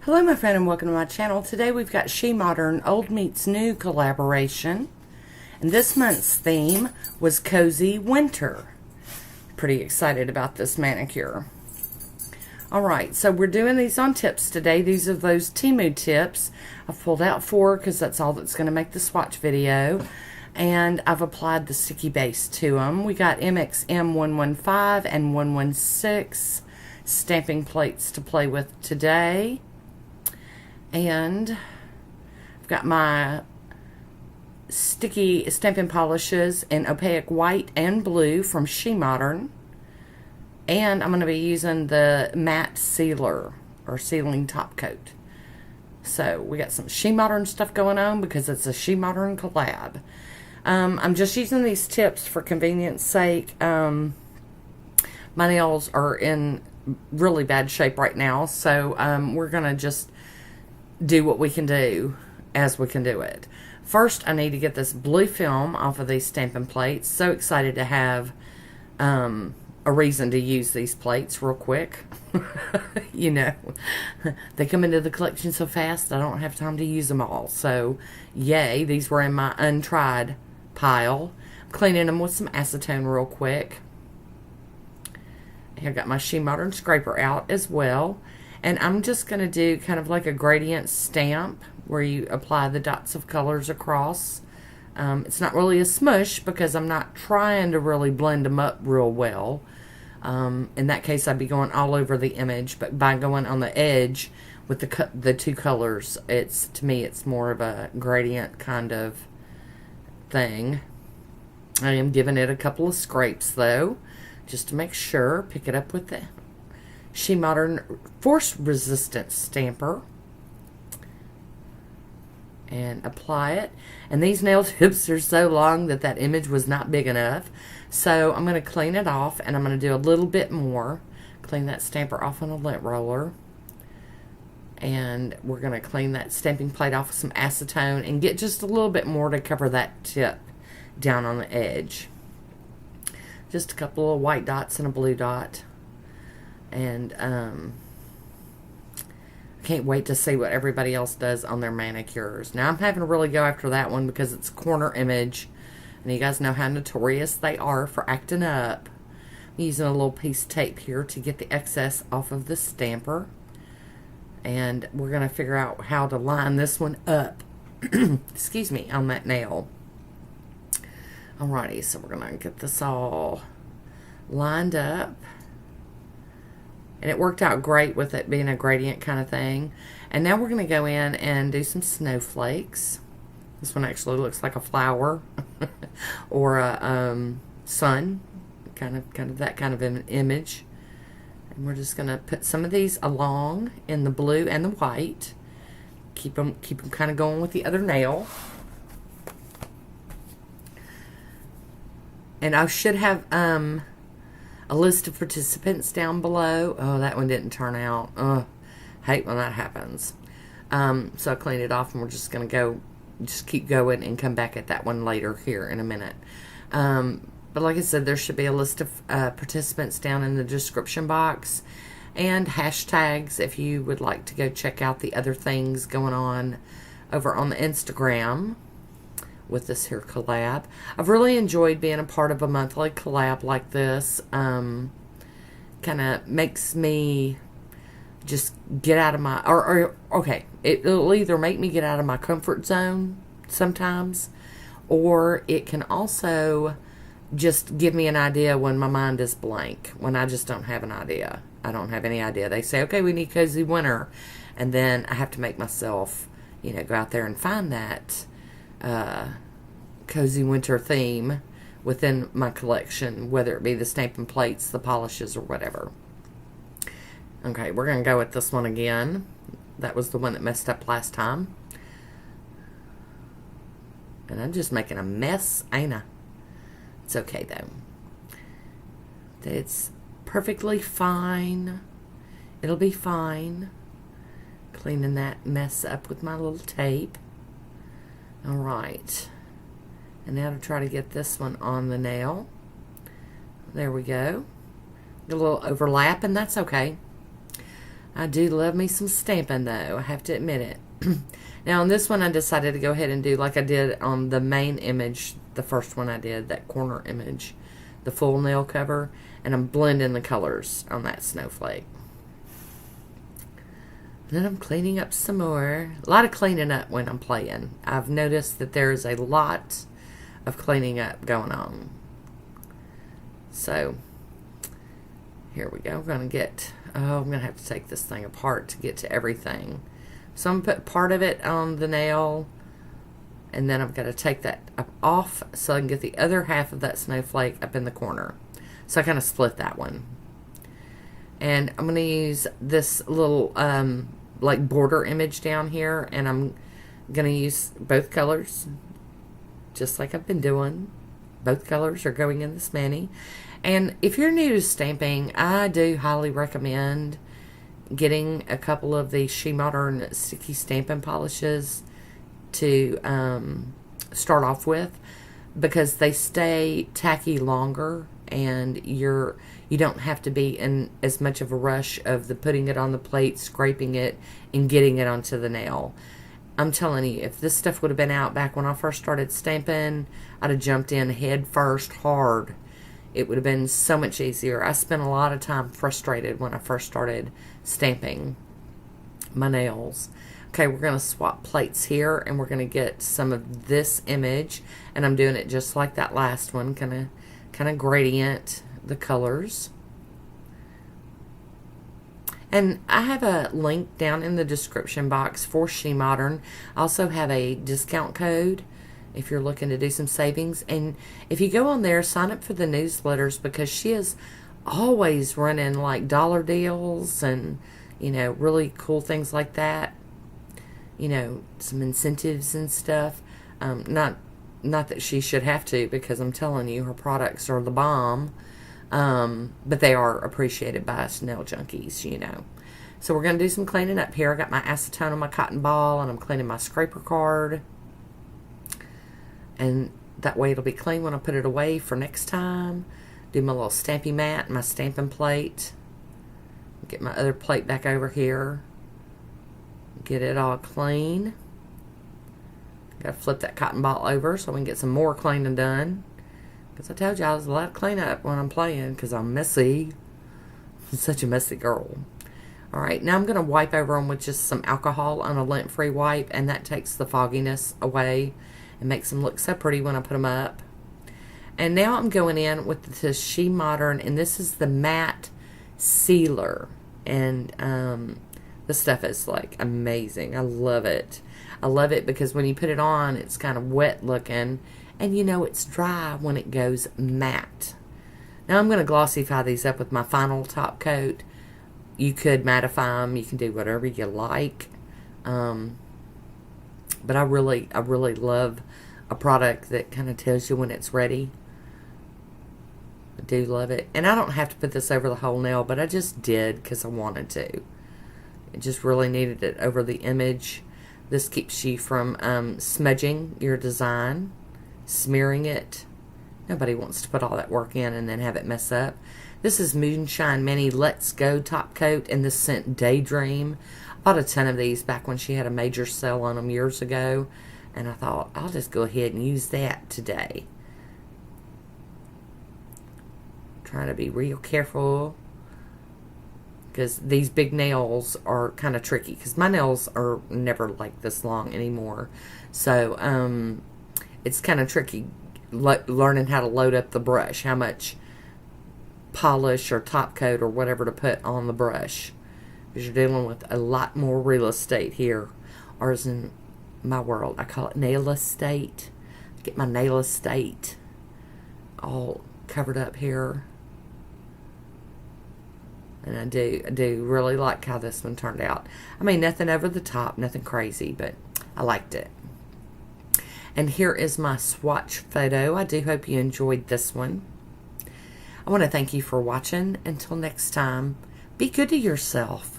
Hello my friend and welcome to my channel. Today we've got SheModern Old Meets New collaboration. And this month's theme was Cozy Winter. Pretty excited about this manicure. Alright, so we're doing these on tips today. These are those Temu tips. I've pulled out 4 because that's all that's going to make the swatch video. And I've applied the sticky base to them. We got MXM 115 and 116 stamping plates to play with today. And I've got my sticky stamping polishes in opaque white and blue from SheModern. And I'm going to be using the matte sealer or sealing top coat. So we got some SheModern stuff going on because it's a SheModern collab. I'm just using these tips for convenience sake. My nails are in really bad shape right now. So we're going to just do what we can do as we can do it. First, I need to get this blue film off of these stamping plates. So excited to have a reason to use these plates real quick. You know, they come into the collection so fast, I don't have time to use them all. So, yay, these were in my untried pile. I'm cleaning them with some acetone real quick. I've got my SheModern scraper out as well. And I'm just going to do kind of like a gradient stamp where you apply the dots of colors across. It's not really a smush because I'm not trying to really blend them up real well. In that case, I'd be going all over the image. But by going on the edge with the two colors, to me, it's more of a gradient kind of thing. I am giving it a couple of scrapes, though, just to make sure. Pick it up with the SheModern force resistant stamper and apply it. And these nail tips are so long that image was not big enough, so I'm going to clean it off and I'm going to do a little bit more. Clean that stamper off on a lint roller, and we're going to clean that stamping plate off with some acetone and get just a little bit more to cover that tip down on the edge. Just a couple of white dots and a blue dot. And I can't wait to see what everybody else does on their manicures. Now I'm having to really go after that one because it's a corner image, and you guys know how notorious they are for acting up. I'm using a little piece of tape here to get the excess off of the stamper, and we're going to figure out how to line this one up excuse me, on that nail. Alrighty, so we're going to get this all lined up. And it worked out great with it being a gradient kind of thing. And now we're going to go in and do some snowflakes. This one actually looks like a flower or a sun, kind of that kind of an image. And we're just going to put some of these along in the blue and the white. Keep them kind of going with the other nail. And I should have a list of participants down below. Oh, that one didn't turn out. Hate when that happens. So I cleaned it off, and we're just going to just keep going and come back at that one later here in a minute. But like I said, there should be a list of participants down in the description box, and hashtags if you would like to go check out the other things going on over on the Instagram with this here collab. I've really enjoyed being a part of a monthly collab like this. Kind of makes me just get out of my, okay, it'll either make me get out of my comfort zone sometimes, or it can also just give me an idea when my mind is blank, when I just don't have an idea. I don't have any idea. They say, okay, we need Cozy Winter, and then I have to make myself, go out there and find that Cozy Winter theme within my collection, whether it be the stamping plates, the polishes, or whatever. Okay, we're going to go with this one again. That was the one that messed up last time. And I'm just making a mess, ain't I? It's okay, though. It's perfectly fine. It'll be fine. Cleaning that mess up with my little tape. Alright. And now to try to get this one on the nail. There we go. A little overlap, and that's okay. I do love me some stamping, though. I have to admit it. Now, on this one, I decided to go ahead and do like I did on the main image, the first one I did, that corner image, the full nail cover, and I'm blending the colors on that snowflake. Then I'm cleaning up some more. A lot of cleaning up when I'm playing. I've noticed that there's a lot of cleaning up going on. So, here we go. I'm going to get, I'm going to have to take this thing apart to get to everything. So I'm going to put part of it on the nail, and then I've got to take that up off so I can get the other half of that snowflake up in the corner. So I kind of split that one. And I'm going to use this little like border image down here, and I'm going to use both colors just like I've been doing. Both colors are going in this mani. And if you're new to stamping, I do highly recommend getting a couple of the SheModern sticky stamping polishes to start off with, because they stay tacky longer, and you don't have to be in as much of a rush of the putting it on the plate, scraping it, and getting it onto the nail. I'm telling you, if this stuff would have been out back when I first started stamping, I'd have jumped in head first hard. It would have been so much easier. I spent a lot of time frustrated when I first started stamping my nails. Okay, we're going to swap plates here, and we're going to get some of this image, and I'm doing it just like that last one, kind of gradient the colors. And I have a link down in the description box for SheModern. I also have a discount code if you're looking to do some savings. And if you go on there, sign up for the newsletters, because she is always running like dollar deals and, you know, really cool things like that. You know, some incentives and stuff. Not that she should have to, because I'm telling you, her products are the bomb. But they are appreciated by us nail junkies, you know. So we're going to do some cleaning up here. I got my acetone on my cotton ball, and I'm cleaning my scraper card. And that way it'll be clean when I put it away for next time. Do my little stampy mat and my stamping plate. Get my other plate back over here. Get it all clean. Got to flip that cotton ball over so we can get some more cleaning done. Because I told y'all there's a lot of cleanup when I'm playing, because I'm messy. I'm such a messy girl. Alright, now I'm going to wipe over them with just some alcohol on a lint-free wipe, and that takes the fogginess away and makes them look so pretty when I put them up. And now I'm going in with the SheModern, and this is the matte sealer. And this stuff is like amazing. I love it. I love it because when you put it on, it's kind of wet looking. And you know it's dry when it goes matte. Now I'm going to glossify these up with my final top coat. You could mattify them. You can do whatever you like. But I really love a product that kind of tells you when it's ready. I do love it. And I don't have to put this over the whole nail, but I just did because I wanted to. It just really needed it over the image. This keeps you from smudging your design, smearing it. Nobody wants to put all that work in and then have it mess up. This is Moonshine Mini Let's Go top coat in the scent Daydream. I bought a ton of these back when she had a major sale on them years ago, and I thought I'll just go ahead and use that today. Trying to be real careful, because these big nails are kind of tricky, because my nails are never like this long anymore. So it's kind of tricky learning how to load up the brush, how much polish or top coat or whatever to put on the brush, because you're dealing with a lot more real estate here. Or as in my world, I call it nail estate. Get my nail estate all covered up here. And I do really like how this one turned out. I mean, nothing over the top, nothing crazy, but I liked it. And here is my swatch photo. I do hope you enjoyed this one. I want to thank you for watching. Until next time, be good to yourself.